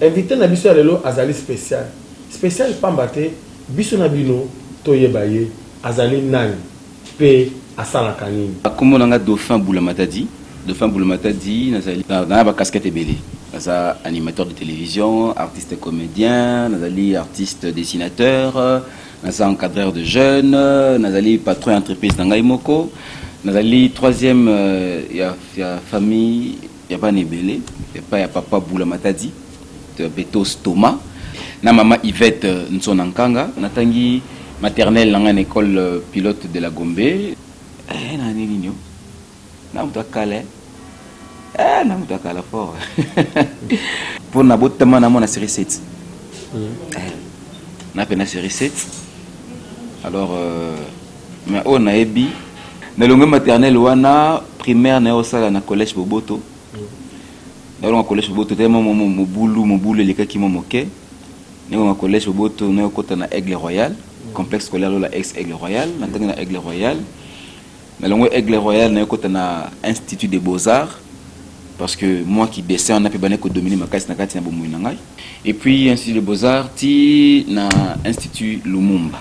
invité na biso lelo azali spécial pambate biso na bino toyebaye azali nani pe asala kanini. Comme on a Dauphin Boulamatadi nazali na ba casquette belé. Naza animateur de télévision, artiste comédien, nazali artiste dessinateur, naza encadreur de jeunes, nazali patron d'entreprise Nangai Moko, nazali troisième ya famille ya pas nebelé, ya papa Boulamatadi, Betos Thomas, na maman Yvette Nsonangkanga, natangi maternelle dans une école pilote de la Gombe. Na nini yo? Na mutakale. Na mutakala fort. Pour na botama na mona série 7. Na pena série 7. Alors mais on a ebi na longue maternelle wana primaire na osala na collège Boboto. Na longue collège Boboto tellement mo bulu lekaki mo moke. Na collège Boboto na kota na Aigle Royal, complexe scolaire la ex Aigle Royal, na tanga na Aigle Royal. Na longue Aigle Royal na kota na Institut des Beaux-Arts. Parce que moi qui dessine, on a pu dominer ma caisse na kati na bomoui nangai. Et puis Institut des Beaux-Arts ti na Institut Lumumba.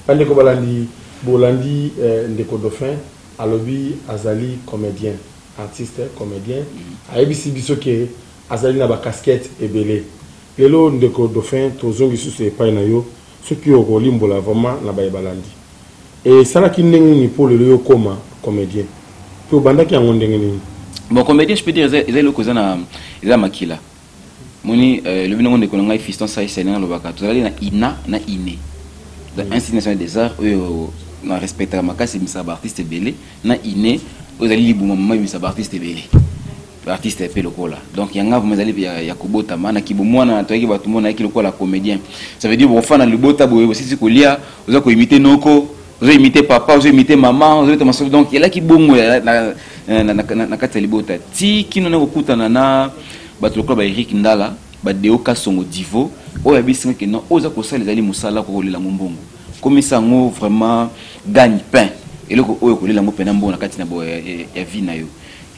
Pandeko balandi bolandi ndeko Dauphin alobi azali comédien, artiste comédien. Ayebisi biso ke azali na ba casquette ebele. Lelo ndeko Dauphin tozongi susu epai na yo soki okolimbola vraiment na ba balandi. Et sala ki ndenge ni pour lelo yo koma comédien. Pe obandaki yango ndenge ni. Bon, comédien, je peux dire, ils ont le cousin à Makila. Moni, le binôme de Kolonga, fiston, ça, c'est dans le bac. Tout à l'heure, Ina, na Iné. Dans l'Institut national des arts, on respecte la maca, c'est Missa Bartiste Belé. Na Iné, vous allez lire maman, Missa Bartiste Belé. L'artiste est peu le là. Donc, il y a un gars, vous allez dire, Yakubo Tamana, qui bon, na toi, qui va tout le monde, qui le la comédien. Ça veut dire, vous faites le beau tabou, aussi, c'est qu'il y a, vous avez imité Noko. Vous avez imité papa, vous avez imité maman, vous avez imité donc il y a là qui bon na kati libota ti kino na kokutana na bato ko ba Eric Ndala ba Deoka Songo Divo o ya bisinga ke non oza ko sala zali musala ko kolela mbongo comme ça ngo vraiment gagne pain et le ko o kolela ngo pena mbona kati na bo ya vie na yo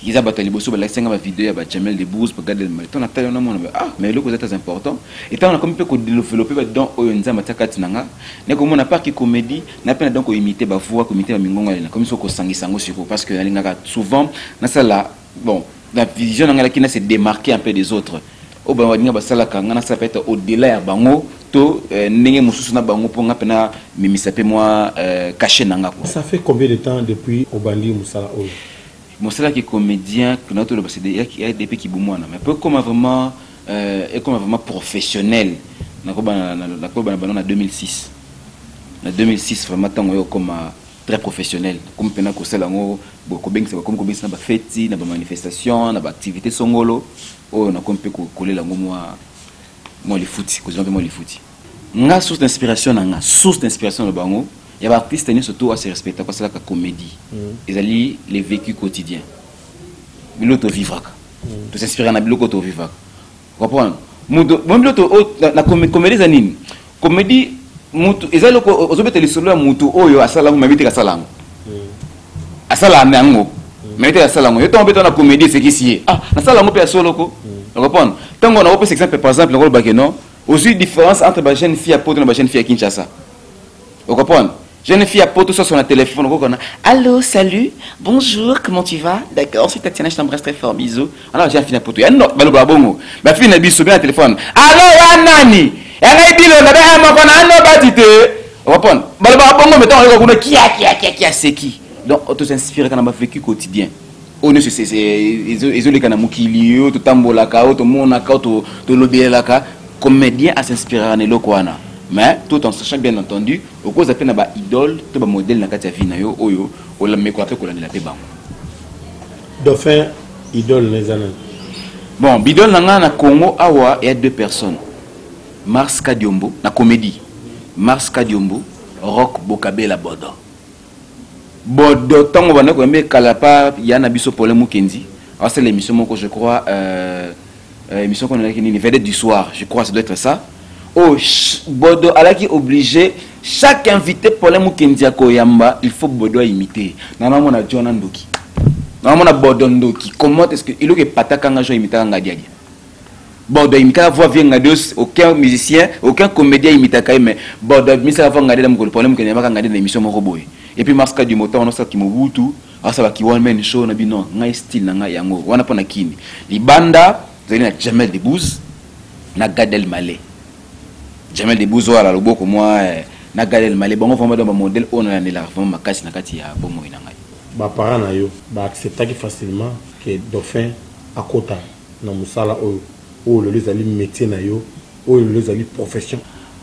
ils abattent les bossos la senga ba vidéo ya ba Jamel de Bouz pour garder le temps na taille na mona mais le ko c'est très important et tant on a comme peu ko développer ba donc o nza matakati nanga ne ko mona pas ki comédie na pena donc imiter ba voix ko imiter ba mingonga na comme ça ko sangisa ngo siko parce que na souvent na ça là bon la vision nanga qui na se démarquer un peu des autres o ba wadinga ba sala kanga na ça peut être au-delà ya bango to ndenge mususu na bango po nga pena mimisa pe moi caché nanga ko. Ça fait combien de temps depuis obandi musala o? Mon salaire qui est comédien, il y a des pays qui boumouent, mais peu comme vraiment professionnel. En 2006. En 2006, vraiment, comme très professionnel. Comme pendant que c'est là, comme fête, na manifestation, na activité songolo, on a comme peu coller la moi les foot, moi les foot. Nga source d'inspiration, le bango. Il y a des artistes qui surtout se respectent parce que c'est la comédie. Ils allaient les vécus quotidiens. L'autre vivra. Tu s'inspires dans l'autre vivra. Vous comprenez? La comédie zanine. Comédie, ils allaient aux autres les solos mutu oyo asalango mabiti kasalango. Asalango nango. Mabiti kasalango. Yo tombe dans la comédie c'est qui si ah asalango pe solo ko. Vous comprenez? Tant on a un exemple par exemple le bageno, aussi différence entre la jeune fille à Poto et la jeune fille à Kinshasa. Vous comprenez? Jeune fille à Poto sur son téléphone. Allô, salut, bonjour, comment tu vas? D'accord, c'est Tatiana, je t'embrasse très fort, bisous. Alors, j'ai fini à Poto. Non, balobabongo. Ma fille n'a bisou bien au téléphone. Allô, Yanani? Elle a dit le balobabongo, mettons, on a qui a c'est qui? Donc, on s'inspire quand on a vécu quotidien. On est ils ont les canamukili, tout tambolaka, tout monaka, tout lobelaka. Comédien à s'inspirer en Elokwana. Mais tout en sachant bien entendu, au cause de la idole, tout le modèle na kati vie na yo oyo, o la meko ape ko la pe bango. Dauphin idole les années. Bon, bidole na Congo awa il y a deux personnes. Mars Kadiombo na comédie. Mars Kadiombo, Rock Bokabela Bodo. Bodo tango bana ko mbe kalapa ya na biso Paul Mukendi. Alors c'est l'émission moko je crois émission qu'on a qui vedette du soir, je crois ça doit être ça. Oh, Bodo alaki obligé chaque invité pour les Mukendi Koyamba, il faut Bodo imiter. Nana mona John Ndoki. Nana mona Bodo Ndoki. Comment est-ce que il est pataka nga jo imiter nga diadi. bon de imita voix vient ngados aucun musicien aucun comédien imita kai mais bon de misa voix ngade le problème que ne pas ngade l'émission mon robot et puis masque du moteur on ça qui mobutu asa ba ki one man show na bino ngai style na ngai yango wana pona kini libanda zeli na Jamel Debbouze na Gad Elmaleh Jamel Debbouze wala loboko moi na Gad Elmaleh bongo vraiment dans modèle on a la vraiment makasi na kati ya bomo ina ngai ba parents na yo ba accepter facilement que dauphin akota na musala o le les métier na yo o le les profession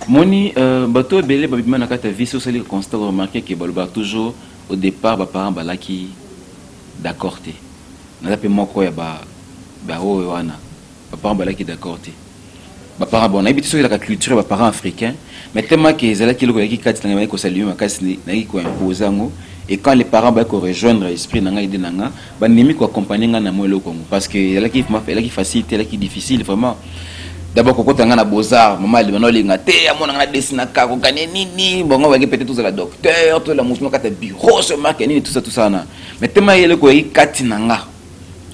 moni bato belé babima na kati vie so sali constat remarquer que balba toujours au départ ba parents balaki d'accord té na pe moko ya ba o wana ba parents balaki d'accord té ba parents bon na biso la culture ba parents africains mais tellement que zala ki loko yaki kati na ko saluer makasi na ki ko imposer ngo et quand les parents ba ko rejoindre esprit na nga idée na nga ba nimi ko accompagner nga na moyo kongo parce que la ki facilité la ki difficile vraiment d'abord ko kota nga na Beaux-Arts maman le bano linga te amona nga dessina ka ko gagner nini bon on va peut-être tout ça la docteur tout la mouvement kata bureau se marque nini tout ça na mais tellement yele ko yaki kati na nga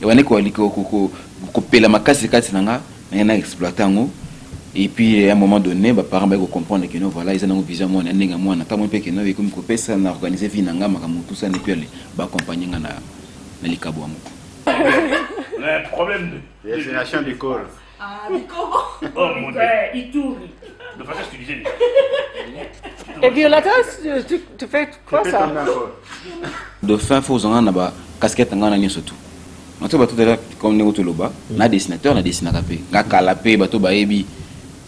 wana ko liko ko pela makasi kati na nga na exploiter ngo. Et puis à un moment donné, les parents vont comprendre que non, voilà, ils ont une vision, moi, on a pas moins que nous, et comme coupé ça, on a organisé Vinanga, tout ça, et puis aller accompagner dans les cabos. Le problème de destination du corps. Ah, mais comment? Oh mon Dieu. Il tourne. De façon que tu disais. Et Violetta, tu fais quoi ça? Dauphin, il faut que on ait casquette en gagnant surtout. On te bat tout à l'heure comme nous tout le bas. Na dessinateur, na dessinateur. Na calapé, bateau baebi.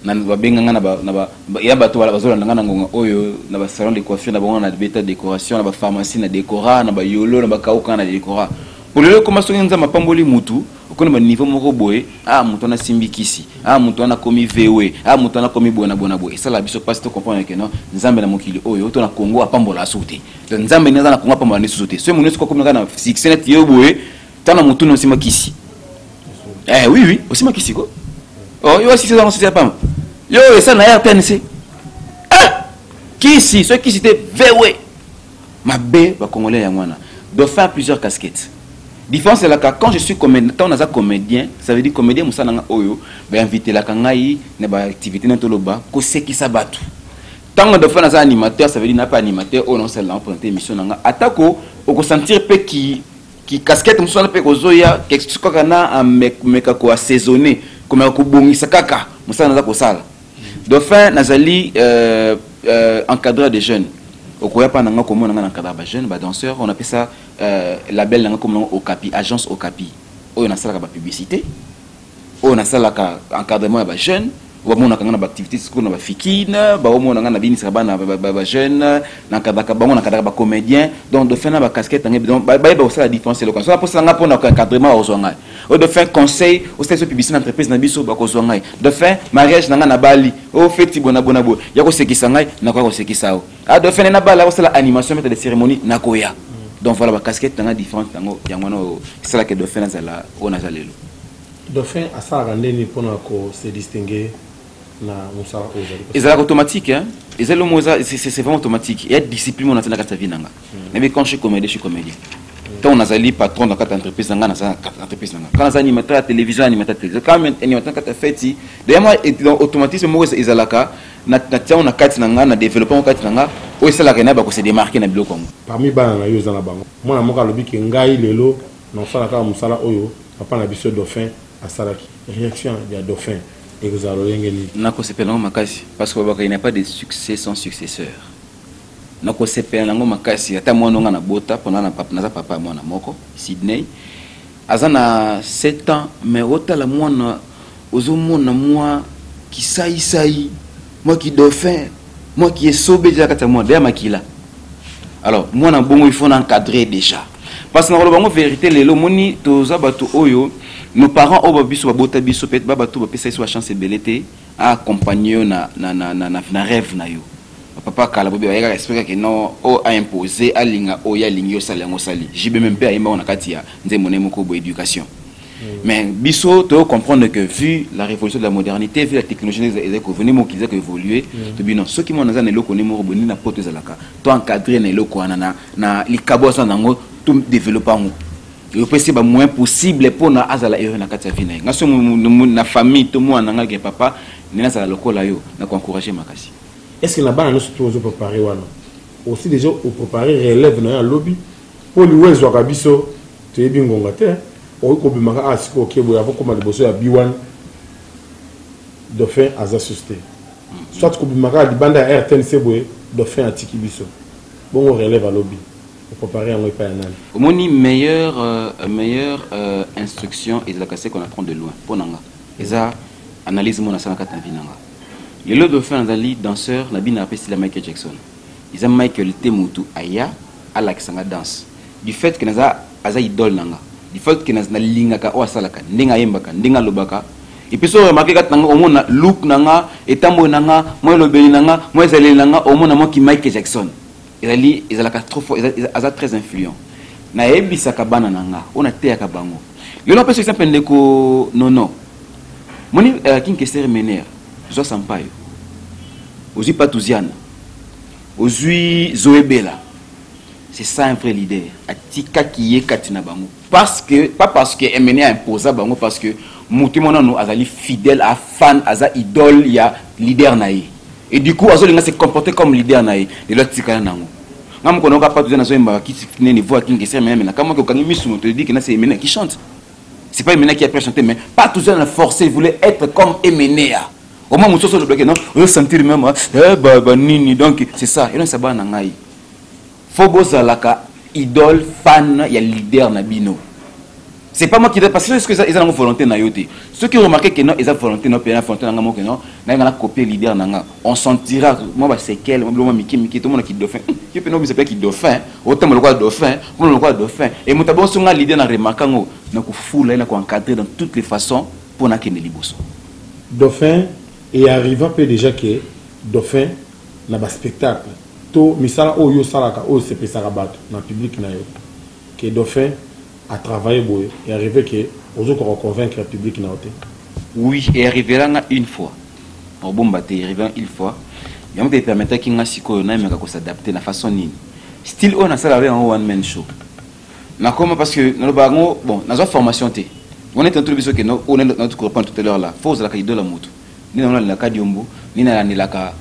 Na babenga na ba ya bateau la bazola na ngonga oyo na ba salon de coiffure na bonga na beta décoration na ba pharmacie na décora na ba yolo na ba kauka na décora. Pour le comment so nza mapamboli mutu, okona ba niveau moko boye, mutu na simbikisi, mutu na komi vewe, mutu na komi bona boye. Ça la biso passe to comprendre que non, nzambe na mokili oyo to na Congo apambola sauté. Donc nzambe nza na Congo apambola ni sauté. So monesko comme na succès net yo boye. Tana mutu no sima kisi. Oui, aussi ma kisi ko. Oh, yo aussi c'est dans ce pas. Yo, ça na RTNC. Kisi, ce qui c'était vewe. Ma bé va congolais ya mwana. Doit faire plusieurs casquettes. Différence c'est là quand je suis comédien, tant on a comédien, ça veut dire comédien musa nanga oyo, ba inviter la kangai na ba activité na toloba, ko seki sabatu. Tant on doit faire na animateur, ça veut dire n'a pas animateur, oh non c'est là on prend émission nanga. Atako, on ko sentir pe qui casquette muso na pe ko zoya quelque chose kana a meka ko assaisonner comme ko bongisa kaka musa na ko sala dauphin nazali encadreur des jeunes okoya pa nanga comme nanga encadreur ba jeunes ba danseurs on appelle ça label nanga comme Okapi agence Okapi oyo na sala ka ba publicité oyo na sala ka encadrement ba jeunes on a une activité on a fikina ba on a na binisa bana ba jeune na kadaka ba on a kadaka ba comédien donc de faire na ba casquette donc ba ça la différence le conseil pour ça nga pour encadrement au zonga de faire conseil au station publicité entreprise na biso ba ko zonga de faire mariage na bali au feti bona bo ya ko sekisa ngai na ko sekisa o de faire na bala au la animation mettre des cérémonies na koya donc voilà ba casquette na différence tango yango c'est là que de faire na la on a zalelo dauphin à ça randeni pour se distinguer. C'est automatique, hein? C'est vraiment automatique. Il y a une discipline dans la vie. Mais quand je suis comédien, quand on a un patron dans cette entreprise, quand on a un animateur à la télévision, animateur à la télévision, quand on a un animateur à la fête, d'ailleurs, automatisme, on a quatre nanga, développement quatre nanga, ou c'est la reine qui se démarque dans le bloc. Parmi bana yo zana bango. Moi na moka lobi ke ngai lelo na sala ka musala oyo, papa na biso dauphin à salaki. Réaction de dauphin. Parce qu'il n'y a pas de succès sans successeur. Nako sepela nango makasi ata mwana nga na bota pona na papa mwana moko Sydney azana 7 ans mais otala mwana ozomona moi qui saï moi qui dauphin moi qui est sobé déjà kata moi de makila alors mwana bongo il faut encadrer déjà parce que na bango vérité lelo moni toza bato oyo nos parents au babiso babota biso peut ba bato ba pesa so chance belete a accompagner na rêve na yo papa kala bobi ya expliquer que non o a imposé a linga o ya lingio sali ngo sali jibe même pe ayima on akati ya nze monemo ko bo éducation mais biso to comprendre que vu la révolution de la modernité vu la technologie les ko venir mo qu'ils ont évolué to bino ceux qui mon za na loko ne mo boni na poto zalaka to encadrer na loko na likabo sa nango tout développer il peut c'est moins possible pour na azala erreur na kati ya vie na ye ngaso na famille to mwana nga ke papa nina sala lokola yo na encourager makasi. Est-ce que là-bas nous sommes préparés wana aussi déjà au préparer relève na lobby pour lui zo kabiso to yebi ngonga te o ko bi maka asiko ke bo yavo koma liboso ya B1 Dauphin aza susté soit ko bi maka di banda RTNC boye Dauphin atiki biso bon on relève à lobby pour préparer un pas anal au moni meilleure instruction et la casse qu'on apprend de loin pour nanga eza analyse mon asana kata vinanga le Dauphin azali danseur na bina apesi la Michael Jackson ils ont Michael Temutu aya à la kisanga danse du fait que naza aza idole nanga du fait que naza lingaka o asalaka ndinga yembaka ndinga lobaka et puis so remarquer kat nanga omona look nanga etambo nanga moi lobeli nanga moi ezali nanga omona moi ki Michael Jackson ezali ezalaka trop fort aza très influent na ebisaka bana nanga ona teyaka bango lelo peso exemple ndeko non moni king kester mener zo sampayo ozi patouziana ozi zoebela. C'est ça un vrai leader. Atika qui est katina bango. Parce que pas parce que MNA a imposé bango parce que mutimona no azali fidèle à fan aza idole il y a leader naï. Et du coup azolinga se comporter comme leader naï. Et l'autre tika nango. Ngam kono ka patouziana zo mba ki ne niveau à king kese mais na kama ko kangi misu te dit que na c'est MNA qui chante. C'est pas MNA qui a chanté mais patouziana forcé il voulait être comme MNA. Au moins muso so le bloquer non, on sentir même nini donc c'est ça. Et non ça ba na ngai. Fobo Zalaka, idole, fan, il y a leader Nabino. C'est pas moi qui dis parce que ils ont une volonté na yote. Ceux qui remarquent que non, ils ont volonté non, ils volonté nanga que non, na copier leader nanga. On sentira moi c'est quel, moi Miki tout le monde qui Dauphin. Qui peut non c'est pas qui Dauphin, autant le quoi Dauphin, comme le quoi Dauphin. Et mutabon songa leader na remarquango, na ko foule na ko encadrer dans toutes les façons pour na kene liboso. Dauphin est arrivé peu déjà que Dauphin na ba spectacle. To misala oyo salaka o se pesaka bato na public na yo que Dauphin a travaillé boy et arrivé que ozo ko convaincre le public na oté. Oui, et arrivé là une fois. Au bon batté arrivé une fois. Il me permettait qu'il ngasiko na me ko s'adapter na façon nini. Style on a ça avec un one man show. Na comment parce que na bango bon, na formation té. On est en train de dire que non, on est notre copain tout à l'heure là. Faut la de la moto. Ni na la kadiombo, ni na la ka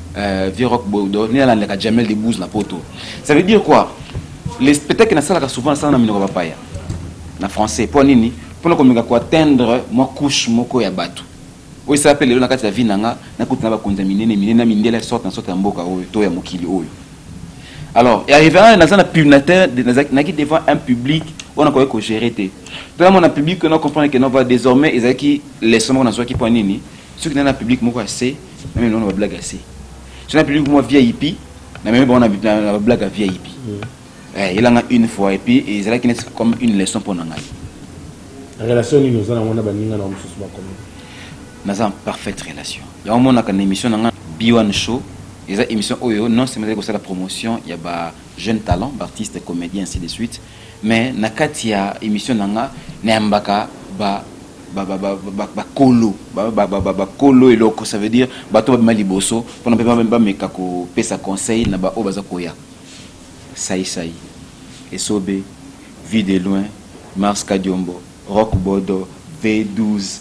Virok Bodo, ni la Jamel de Bouze na poto. Ça veut dire quoi? Les spectacles na sala souvent ça na minoko papaya. Na français pour nini? Pour nous ko atteindre moi couche moko ya batu. Oui ça appelle le na kati ya vinanga na kutina ba contaminer minena mindela sorte en mboka oyo to ya mokili oyo. Alors, et arrivé à la pubnateur na qui devant un public on a quoi gérer té. Dans mon public on comprend que non va désormais ezaki les sommes na so qui point nini? Ceux qui dans le public moi assez même on va blague assez. Sur le public moi VIP même on a blague à VIP. Il a une fois et puis il a comme une leçon pour nous. La relation nous avons na baninga na mususu ba comme. Nous avons parfaite relation. Il y a un moment une émission na B1 show, ils a émission oyo non c'est que c'est la promotion, il y a ba jeunes talents, artistes, comédiens ainsi de suite, mais na kati ya émission nanga na mbaka ba kolo kolo eloko ça veut dire bato ba maliboso pour ne pas même pas meka ko pesa conseil na ba obaza koya sai esobe vie de loin Mars Kadiombo Rock Bodo V12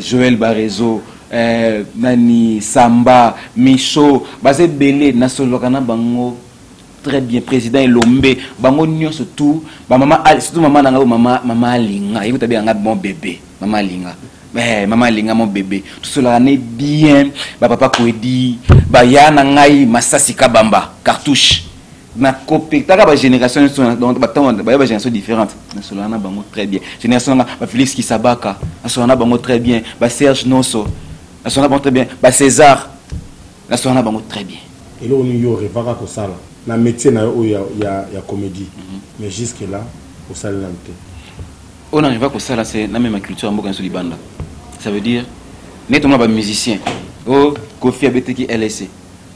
Joël Barezo nani Samba Micho basé belé na solo kana bango très bien président Elombe bango nyonso tout ba maman surtout maman nanga maman Linga yiko tabi nga bon bébé maman Linga mais maman Linga mon bébé tout cela est bien ba papa Kwedi ba yana ngai Masasi Kabamba cartouche na copie ta ba génération donc ba génération différente na cela na bango très bien génération ba Félix Kisabaka na cela na bango très bien ba Serge Nosso na cela na bango très bien ba César na cela na bango très bien et là on y aurait pas ko sala na métier na il y a comédie mais jusque là au salle l'amté on arrive à ça là c'est la même culture en Boka sur Libanda ça veut dire nettement ba musicien oh Kofi Abeteki LSC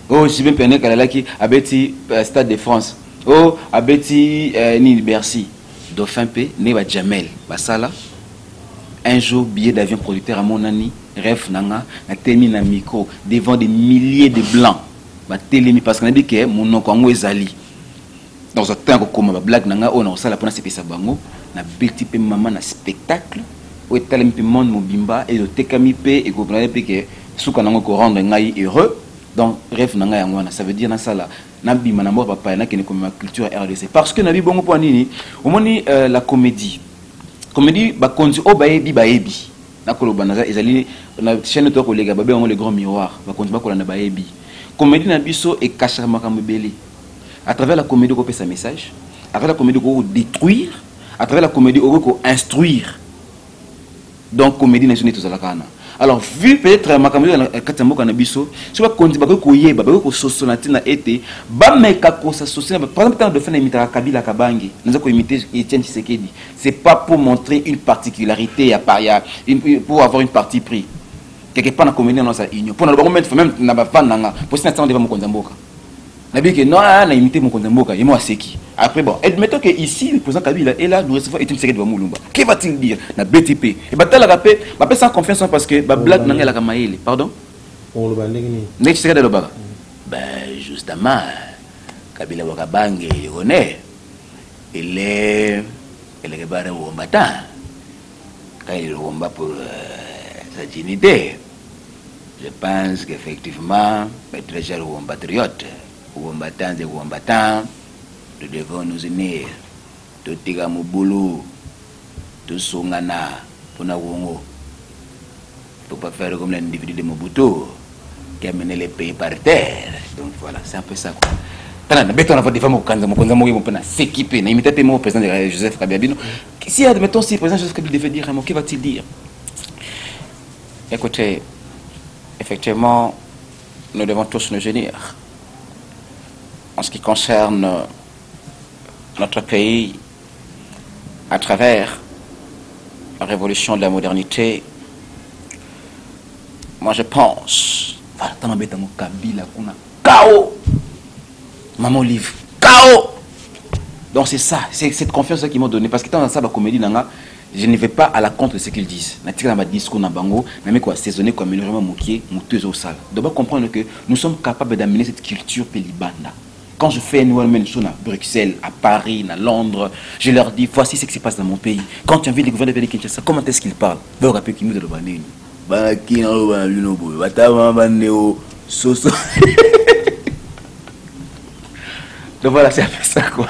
oh Jibin Pene Kalalaki Abeti Stade de France oh Abeti ni Bercy Dauphin P ne ba Jamel ba sala un jour billet d'avion producteur à mon ami rêve nanga na termine na micro devant des milliers de blancs ba télémi parce qu'on a dit que mon nom kwango ezali dans un temps comme ma blague nanga on a ça la pona c'est pesa bango na beti pe maman na spectacle où est talent pe monde mobimba et le tekami pe et comprendre pe que souka nango ko rendre ngai heureux donc rêve nanga yangwana ça veut dire na sala na bima na mort papa na kene comme ma culture RDC parce que na bi bongo po nini au moni la comédie ba konzi o baebi na koloba na ezali na chaîne to ko lega ba bengo le grand miroir ba konzi ba ko na baebi comédie na biso et cacher makambo belé à travers la comédie on peut sa message à travers la comédie on peut détruire à travers la comédie on peut instruire donc comédie nationale tout ça la kana alors vu peut-être makambo na katamboka na biso so ba konzi ba ko yeba ba ko sosonati na été ba meka ko sa sosona par exemple tant de faire imiter Kabila Kabange nous ko imiter Etienne Tshisekedi c'est pas pour montrer une particularité à part pour avoir une partie pris quelque part na comédie dans sa union pour na ba mettre même na ba fan nanga pour ça devant mon konzamboka na bien que non na imiter mon konzamboka et moi c'est qui après bon admettons que ici le président Kabila est là nous recevons Etienne Tshisekedi va Mulumba que va-t-il dire na BTP et ba tala rapé ba peut sans confiance parce que ba blague nanga la kamaele pardon on le bandé ni ne Tshisekedi le baga ben justement Kabila Wakabange connaît il est barré au combattant quand il combat pour sa dignité. Je pense qu'effectivement, être cher ou patriote, ou combattant et combattants, nous devons nous unir. Tout tiga boulot, tout songana, pour nous. Il ne faut pas faire comme l'individu de Mobutu, qui a mené les pays par terre. Donc voilà, c'est un peu ça. S'équiper, n'imiter mon président Joseph Kabila. Si admettons si le président Joseph Kabila devait dire un mot, que va-t-il dire? Écoutez, effectivement, nous devons tous nous unir. En ce qui concerne notre pays, à travers la révolution de la modernité, moi je pense, voilà, t'en embêtes mon Kabila, qu'on a chaos, maman livre, chaos. Donc c'est ça, c'est cette confiance qu'ils m'ont donné, parce que dans ça, la comédie, je ne vais pas à la contre de ce qu'ils disent. Dans ma discours, dans bango, mais quoi, saisonner comme améliorer mon qui mouteuse au sale. Donc comprendre que nous sommes capables d'amener cette culture pélibanda. Quand je fais une nouvelle chose à Bruxelles, à Paris, à Londres, je leur dis voici ce qui se passe dans mon pays. Quand tu as vu les gouverneurs de Kinshasa, comment est-ce qu'ils parlent? Donc voilà, c'est un peu ça quoi.